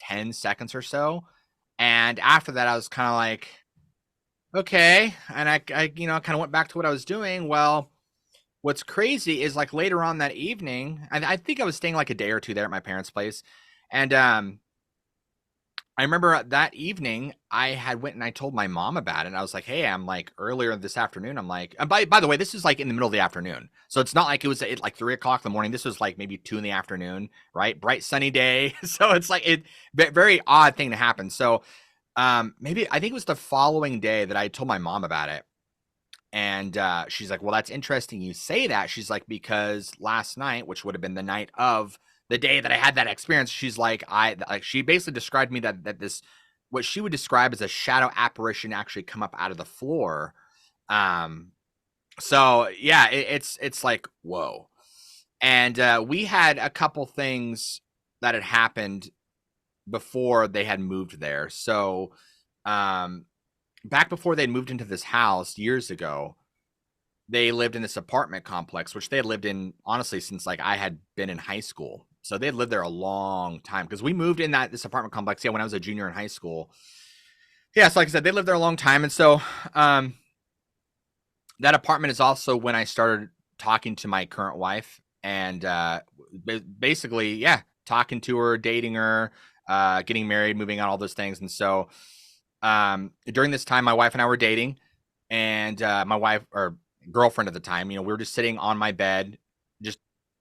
10 seconds or so. And after that, I was kind of like, okay. And I kind of went back to what I was doing. Well, what's crazy is like later on that evening, I think I was staying like a day or two there at my parents' place. And I remember that evening I had went and I told my mom about it. And I was like, hey, I'm like earlier this afternoon. I'm like, and by the way, this is like in the middle of the afternoon. So it's not like it was at like 3 o'clock in the morning. This was like maybe 2 in the afternoon, right? Bright sunny day. So it's like very odd thing to happen. So maybe I think it was the following day that I told my mom about it. And she's like, well, that's interesting you say that. She's like, because last night, which would have been the night of the day that I had that experience, she's like, she basically described me that this, what she would describe as a shadow apparition actually come up out of the floor. Um, so yeah, it's like, whoa. And we had a couple things that had happened before they had moved there. So back before they'd moved into this house years ago, they lived in this apartment complex, which they had lived in honestly since like I had been in high school. So they had lived there a long time because we moved in this apartment complex. Yeah, when I was a junior in high school. Yeah, so like I said, they lived there a long time, and so um, that apartment is also when I started talking to my current wife, and basically, yeah, talking to her, dating her, getting married, moving on, all those things. And so during this time, my wife and I were dating, and my wife or girlfriend at the time, we were just sitting on my bed, just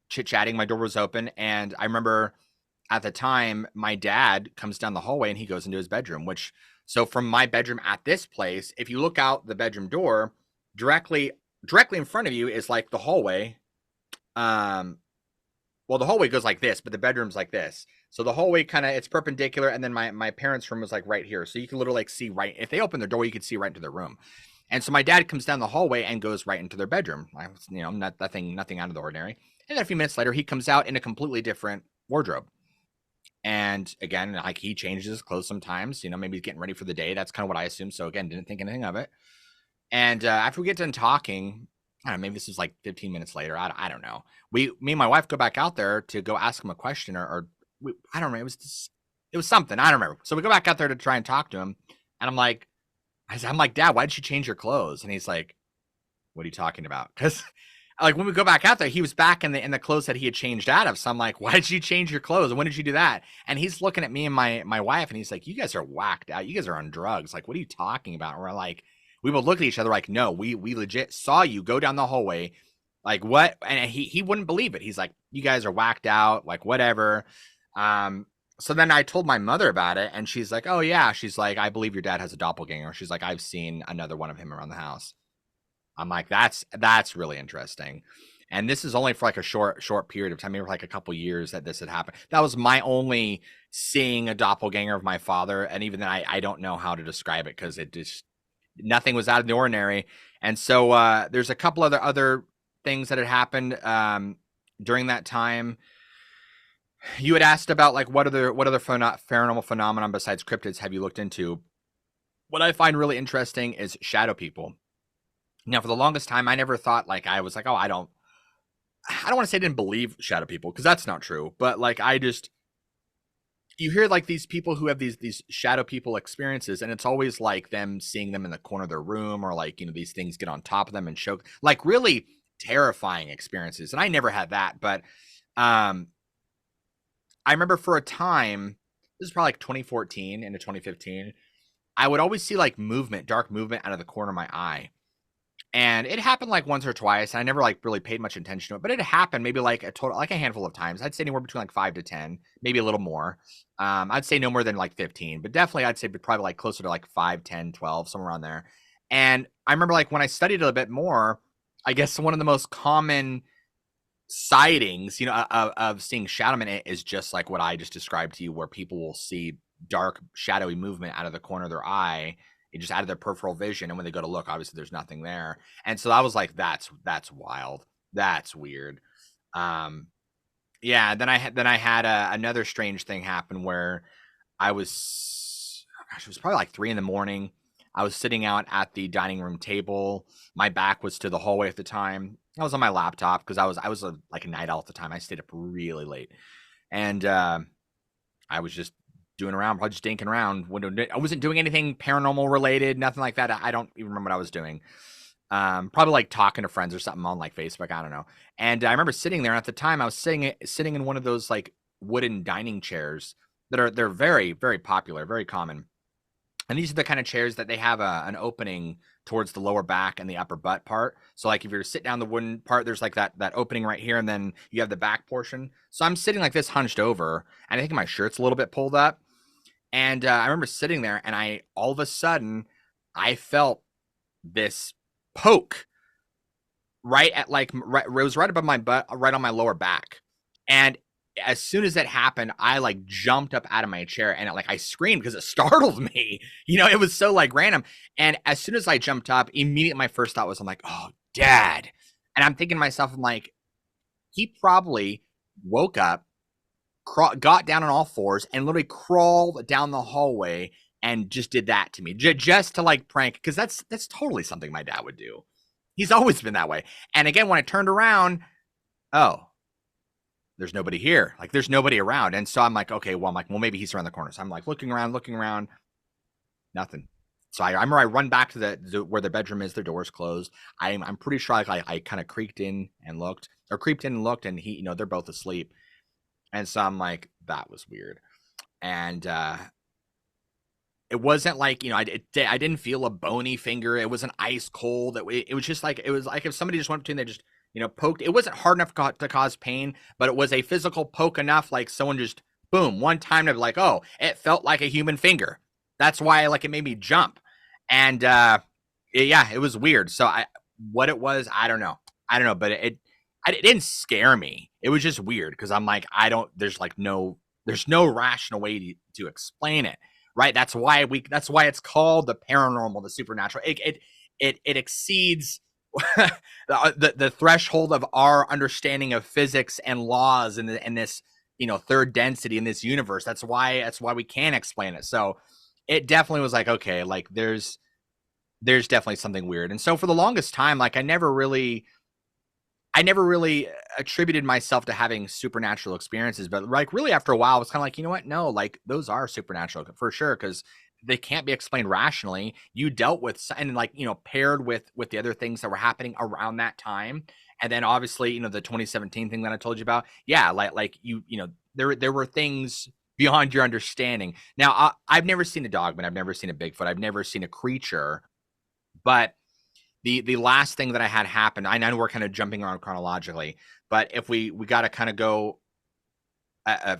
chit chatting. My door was open, and I remember at the time my dad comes down the hallway and he goes into his bedroom. Which so from my bedroom at this place, if you look out the bedroom door, directly in front of you is like the hallway. Um, well, the hallway goes like this, but the bedroom's like this. So the hallway kind of it's perpendicular, and then my parents' room was like right here. So you can literally like see right if they open their door, you could see right into their room. And so my dad comes down the hallway and goes right into their bedroom. Nothing out of the ordinary. And then a few minutes later, he comes out in a completely different wardrobe. And again, like he changes his clothes sometimes. Maybe he's getting ready for the day. That's kind of what I assumed. So again, didn't think anything of it. And after we get done talking, I don't know, maybe this is like 15 minutes later. I don't know. Me and my wife go back out there to go ask him a question, I don't know. It was something. I don't remember. So we go back out there to try and talk to him, and I'm like, Dad, why did you change your clothes? And he's like, what are you talking about? Because like when we go back out there, he was back in the clothes that he had changed out of. So I'm like, why did you change your clothes? And when did you do that? And he's looking at me and my wife, and he's like, you guys are whacked out. You guys are on drugs. Like, what are you talking about? And we're like, we would look at each other like, no, we legit saw you go down the hallway. Like what? And he wouldn't believe it. He's like, you guys are whacked out. Like whatever. So then I told my mother about it, and she's like, oh yeah. She's like, I believe your dad has a doppelganger. She's like, I've seen another one of him around the house. I'm like, that's really interesting. And this is only for like a short period of time, maybe for like a couple years that this had happened. That was my only seeing a doppelganger of my father. And even then I don't know how to describe it because it just, nothing was out of the ordinary. And so there's a couple other things that had happened during that time. You had asked about like what other paranormal phenomenon besides cryptids have you looked into? What I find really interesting is shadow people. Now, for the longest time, I never thought like I was like, oh, I don't want to say I didn't believe shadow people because that's not true. But like you hear like these people who have these shadow people experiences, and it's always like them seeing them in the corner of their room, or like these things get on top of them and choke, like really terrifying experiences. And I never had that, but I remember for a time this is probably like 2014 into 2015. I would always see like movement, dark movement out of the corner of my eye. And it happened like once or twice. I never like really paid much attention to it, but it happened maybe like a total, like a handful of times. I'd say anywhere between like 5 to 10, maybe a little more. I'd say no more than like 15, but definitely I'd say probably like closer to like 5, 10, 12, somewhere around there. And I remember like when I studied it a bit more, I guess one of the most common sightings, of seeing shadow in it is just like what I just described to you, where people will see dark, shadowy movement out of the corner of their eye, just out of their peripheral vision. And when they go to look, obviously there's nothing there. And so I was like, that's wild. That's weird. Um, yeah. Then I had another strange thing happen where I was, gosh, it was probably like 3 in the morning. I was sitting out at the dining room table. My back was to the hallway at the time. I was on my laptop because I was like a night owl at the time. I stayed up really late, and I was just doing around, probably just dinking around. I wasn't doing anything paranormal related, nothing like that. I don't even remember what I was doing. Probably like talking to friends or something on like Facebook. I don't know. And I remember sitting there. And at the time, I was sitting in one of those like wooden dining chairs they're very very popular, very common. And these are the kind of chairs that they have an opening towards the lower back and the upper butt part. So like if you're to sit down the wooden part, there's like that opening right here, and then you have the back portion. So I'm sitting like this, hunched over, and I think my shirt's a little bit pulled up. And I remember sitting there, and I all of a sudden I felt this poke right at like it was right above my butt, right on my lower back. And as soon as that happened, I like jumped up out of my chair and I screamed because it startled me. It was so like random. And as soon as I jumped up, immediately my first thought was, I'm like, oh, Dad. And I'm thinking to myself, I'm like, he probably woke up, got down on all fours, and literally crawled down the hallway and just did that to me, just to like prank, because that's totally something my dad would do. He's always been that way. And again, when I turned around, oh, there's nobody here. Like there's nobody around. And so I'm like, okay, well, maybe he's around the corner. So I'm like looking around, nothing. So I remember I run back to the where their bedroom is. Their door's closed. I'm pretty sure I kind of creeped in and looked, and they're both asleep. And so I'm like, that was weird. And it wasn't like, I didn't feel a bony finger. It wasn't ice cold. It was just like, it was like if somebody just went between, they just, poked. It wasn't hard enough to cause pain, but it was a physical poke enough, like someone just, boom, one time to be like, oh, it felt like a human finger. That's why like it made me jump. And it was weird. So what it was, I don't know, but it didn't scare me. It was just weird because I'm like, there's no rational way to explain it. Right. That's why it's called the paranormal, the supernatural. It exceeds the threshold of our understanding of physics and laws in this, third density in this universe. That's why we can't explain it. So it definitely was like, okay, like there's definitely something weird. And so for the longest time, like I never really attributed myself to having supernatural experiences, but like really after a while, I was kind of like, you know what? No, like those are supernatural for sure, because they can't be explained rationally. You dealt with, and like, paired with the other things that were happening around that time. And then obviously, the 2017 thing that I told you about. Yeah. There were things beyond your understanding. Now I've never seen a dogman. I've never seen a Bigfoot. I've never seen a creature, but the last thing that I had happen, I know we're kind of jumping around chronologically, but if we got to kind of go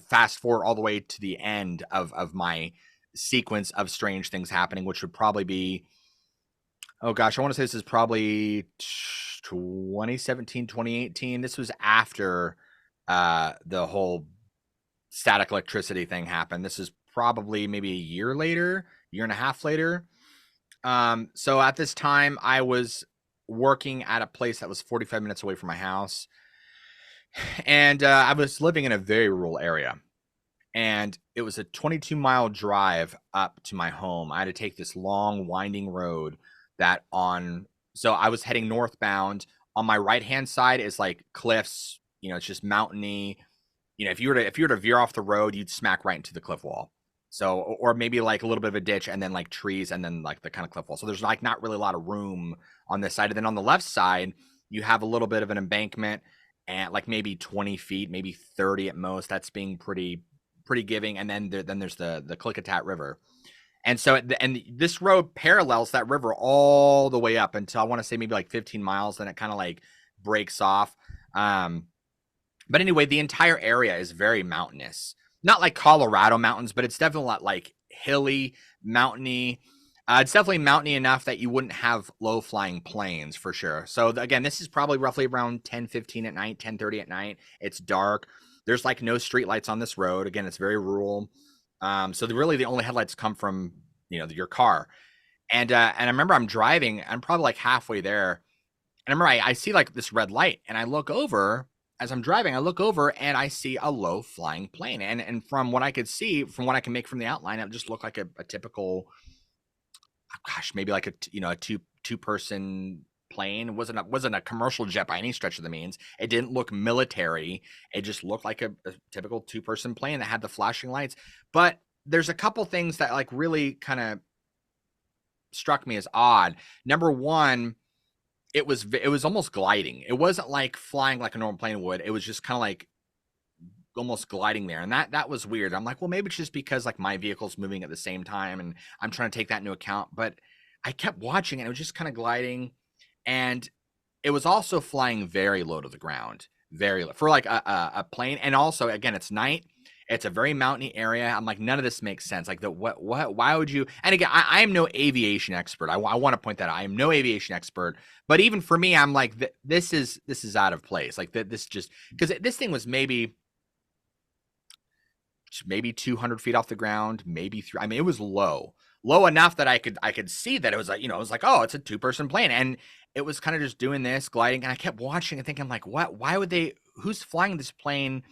fast forward all the way to the end of my sequence of strange things happening, which would probably be, oh gosh, I want to say this is probably 2017, 2018. This was after the whole static electricity thing happened. This is probably maybe a year and a half later. So at this time I was working at a place that was 45 minutes away from my house. And I was living in a very rural area. And it was a 22-mile drive up to my home. I had to take this long winding road so I was heading northbound. On my right-hand side is like cliffs, it's just mountainy. If you were to veer off the road, you'd smack right into the cliff wall. So, or maybe like a little bit of a ditch and then like trees and then like the kind of cliff wall. So there's like not really a lot of room on this side. And then on the left side, you have a little bit of an embankment and like maybe 20 feet, maybe 30 at most. That's being pretty pretty giving, and then there's the Klickitat River. And so, and this road parallels that river all the way up until I want to say maybe like 15 miles. Then it kind of like breaks off. But anyway, the entire area is very mountainous. Not like Colorado mountains, but it's definitely a lot like hilly, mountainy. It's definitely mountainy enough that you wouldn't have low flying planes for sure. So again, this is probably roughly around 10:15 at night, 10:30 at night. It's dark. There's like no street lights on this road. Again, it's very rural. So really the only headlights come from, your car. And I remember I'm driving, I'm probably like halfway there. And I remember I see like this red light, and I look over as I'm driving, I look over and I see a low flying plane. And from what I could see, from what I can make from the outline, it just looked like a typical, gosh, maybe like a two person plane. It wasn't a commercial jet by any stretch of the means. It didn't look military. It just looked like a typical 2-person plane that had the flashing lights. But there's a couple things that like really kind of struck me as odd. Number one, it was almost gliding. It wasn't like flying like a normal plane would. It was just kind of like almost gliding there, and that was weird. I'm like, well, maybe it's just because like my vehicle's moving at the same time, and I'm trying to take that into account. But I kept watching, and it was just kind of gliding, and it was also flying very low to the ground, very low for like a plane. And also, again, it's night. It's a very mountainy area. I'm like, none of this makes sense. Like, why would you? And again, I am no aviation expert. I want to point that out. I am no aviation expert. But even for me, I'm like, this is out of place. Like this just, because this thing was maybe 200 feet off the ground, maybe three. I mean, it was low enough that I could see that it was like, it was like, oh, it's a 2-person plane. And it was kind of just doing this gliding. And I kept watching and thinking like, why would who's flying this plane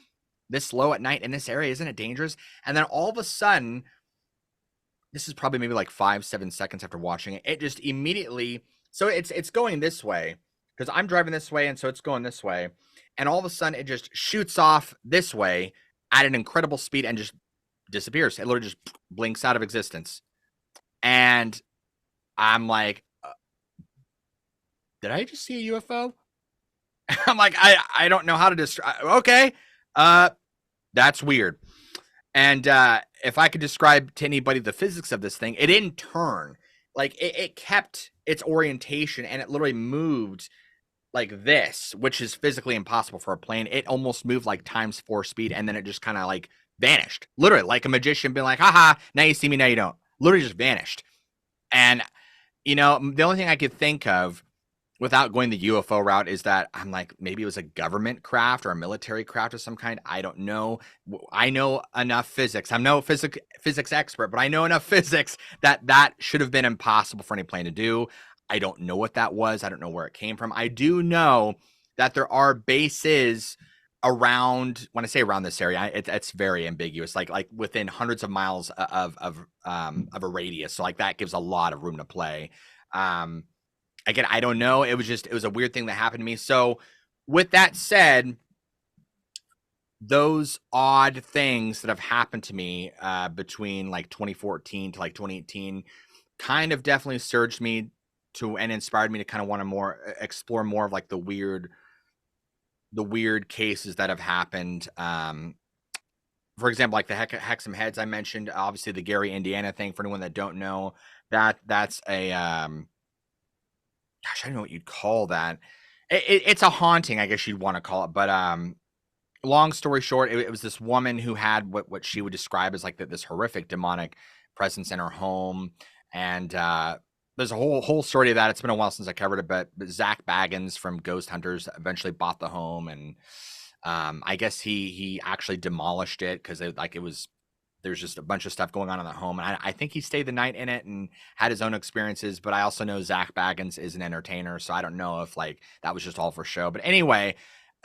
this low at night in this area? Isn't it dangerous? And then all of a sudden, this is probably maybe like 5-7 seconds after watching it, it just immediately, so it's going this way because I'm driving this way, and so it's going this way, and all of a sudden it just shoots off this way at an incredible speed and just disappears. It literally just blinks out of existence. And I'm like, did I just see a UFO? I'm like, I don't know how to describe. Okay. That's weird. And if I could describe to anybody the physics of this thing, it didn't turn. Like it kept its orientation, and it literally moved like this, which is physically impossible for a plane. It almost moved like ×4 speed, and then it just kind of like vanished. Literally, like a magician being like, haha, now you see me, now you don't. Literally just vanished. And, the only thing I could think of without going the UFO route is that I'm like, maybe it was a government craft or a military craft of some kind. I don't know. I know enough physics. I'm no physics expert, but I know enough physics that should have been impossible for any plane to do. I don't know what that was. I don't know where it came from. I do know that there are bases around, when I say around this area, it's very ambiguous, like within hundreds of miles of a radius. So like that gives a lot of room to play. Again, I don't know. It was a weird thing that happened to me. So with that said, those odd things that have happened to me between like 2014 to like 2018 kind of definitely surged me to and inspired me to kind of want to explore more of like the weird cases that have happened. For example, like the Hexham Heads I mentioned, obviously the Gary, Indiana thing. For anyone that don't know, that's a gosh, I don't know what you'd call that. It's a haunting, I guess you'd want to call it. But long story short, it was this woman who had what she would describe as like this horrific demonic presence in her home. And there's a whole story of that. It's been a while since I covered it, but Zach Baggins from Ghost Hunters eventually bought the home, and I guess he actually demolished it because there's just a bunch of stuff going on in the home. And I think he stayed the night in it and had his own experiences. But I also know Zach Baggins is an entertainer, so I don't know if like that was just all for show. But anyway,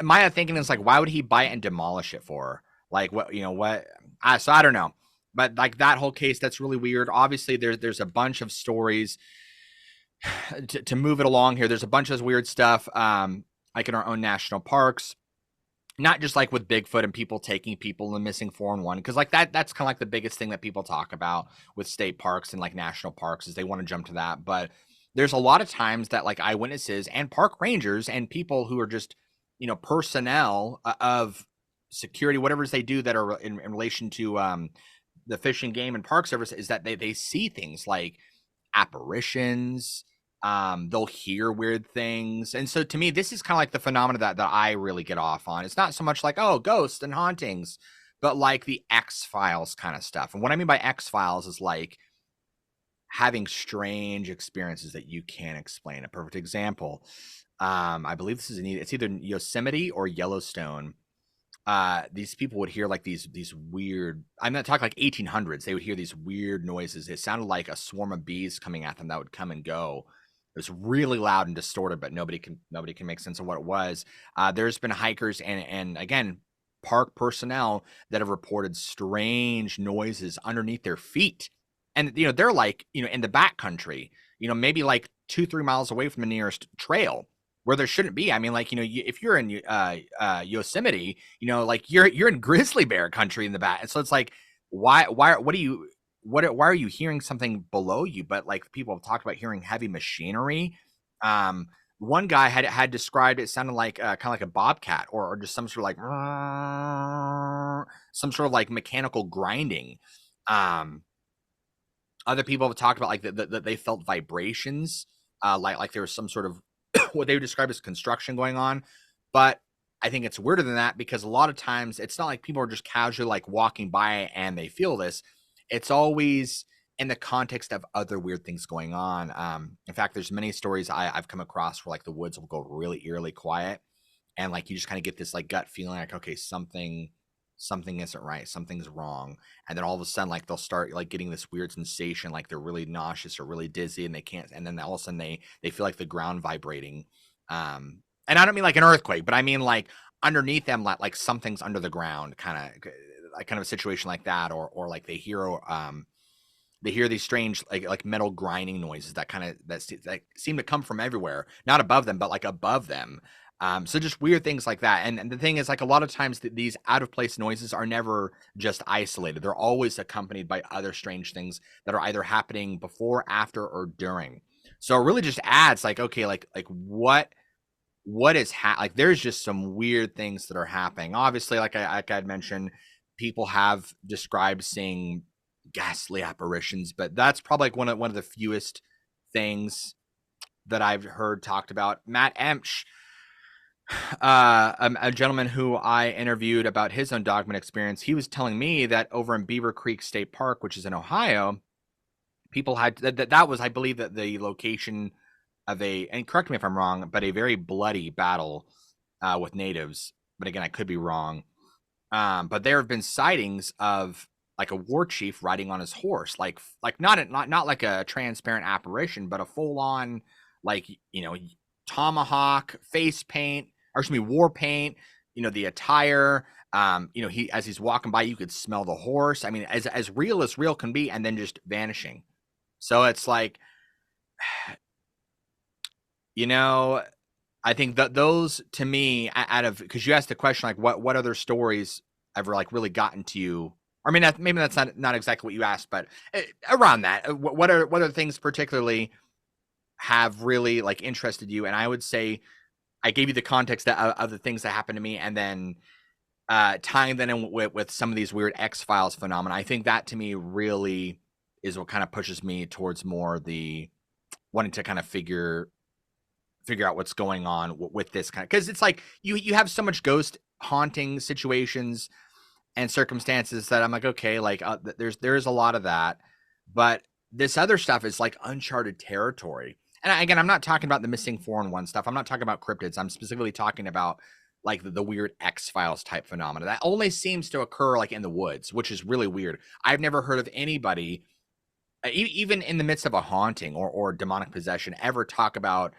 my thinking is like, why would he buy it and demolish it for? Like what? So I don't know. But like that whole case, that's really weird. Obviously, there's a bunch of stories to move it along here. There's a bunch of weird stuff, like in our own national parks. Not just like with Bigfoot and people taking people in the missing 411, because like that's kind of like the biggest thing that people talk about with state parks and like national parks is they want to jump to that. But there's a lot of times that like eyewitnesses and park rangers and people who are just, personnel of security, whatever it is they do that are in relation to the Fish and Game and Park Service, is that they see things like apparitions. They'll hear weird things. And so to me, this is kind of like the phenomena that I really get off on. It's not so much like, oh, ghosts and hauntings, but like the X-Files kind of stuff. And what I mean by X-Files is like having strange experiences that you can't explain. A perfect example, I believe this is it's either Yosemite or Yellowstone. These people would hear like these weird, I'm not talking like 1800s, they would hear these weird noises. It sounded like a swarm of bees coming at them that would come and go. It was really loud and distorted, but nobody can make sense of what it was. There's been hikers and again, park personnel that have reported strange noises underneath their feet. And they're like, in the back country, maybe like 2-3 miles away from the nearest trail where there shouldn't be. I mean, like, if you're in Yosemite, like you're in grizzly bear country in the back. And so it's like, why are you hearing something below you? But like people have talked about hearing heavy machinery. One guy had described it sounded like kind of like a bobcat or just some sort of like some sort of like mechanical grinding. Other people have talked about like that they felt vibrations, like there was some sort of what they would describe as construction going on. But I think it's weirder than that, because a lot of times it's not like people are just casually like walking by and they feel this. It's always in the context of other weird things going on. In fact, there's many stories I've come across where like the woods will go really eerily quiet, and like you just kind of get this like gut feeling like, okay, something isn't right, something's wrong. And then all of a sudden like they'll start like getting this weird sensation, like they're really nauseous or really dizzy, and they can't, and then all of a sudden they feel like the ground vibrating. And I don't mean like an earthquake, but I mean like underneath them, like something's under the ground, kind of a situation like that. Or like they hear these strange like metal grinding noises that seem to come from everywhere, not above them but like above them. So just weird things like that. And the thing is, like, a lot of times these out of place noises are never just isolated. They're always accompanied by other strange things that are either happening before, after, or during. So it really just adds like, okay, like what is like there's just some weird things that are happening. Obviously, like I'd mentioned, people have described seeing ghastly apparitions, but that's probably like one of the fewest things that I've heard talked about. Matt Emch, a gentleman who I interviewed about his own dogman experience, he was telling me that over in Beaver Creek State Park, which is in Ohio, people had that was, I believe, that the location of and correct me if I'm wrong, but a very bloody battle with natives. But again, I could be wrong. But there have been sightings of like a war chief riding on his horse, like not like a transparent apparition, but a full on like tomahawk, face paint, or excuse me, war paint. The attire. He, as he's walking by, you could smell the horse. I mean, as real as real can be, and then just vanishing. So it's like, I think that those, to me, out of, because you asked the question like what other stories ever like really gotten to you. I mean, maybe that's not exactly what you asked, but around that, what are things particularly have really like interested you? And I would say I gave you the context of the things that happened to me, and then tying that in with some of these weird X-Files phenomena. I think that to me really is what kind of pushes me towards more the wanting to kind of figure out what's going on with this kind of, because it's like you have so much ghost haunting situations and circumstances that I'm like, okay, like there's a lot of that, but this other stuff is like uncharted territory. And again, I'm not talking about the missing 4-in-1 stuff. I'm not talking about cryptids. I'm specifically talking about like the weird X-Files type phenomena that only seems to occur like in the woods, which is really weird. I've never heard of anybody, even in the midst of a haunting or demonic possession, ever talk about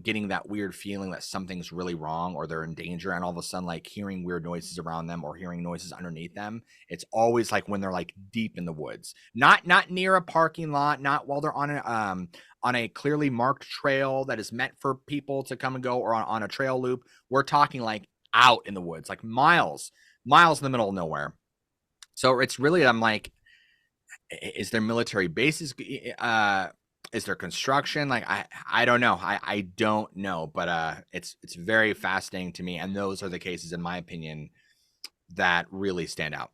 getting that weird feeling that something's really wrong or they're in danger, and all of a sudden like hearing weird noises around them or hearing noises underneath them. It's always like when they're like deep in the woods, not near a parking lot, not while they're on a clearly marked trail that is meant for people to come and go, or on a trail loop. We're talking like out in the woods, like miles in the middle of nowhere. So it's really, I'm like, is there military bases? Is there construction? Like, I don't know. I don't know, but it's very fascinating to me. And those are the cases, in my opinion, that really stand out.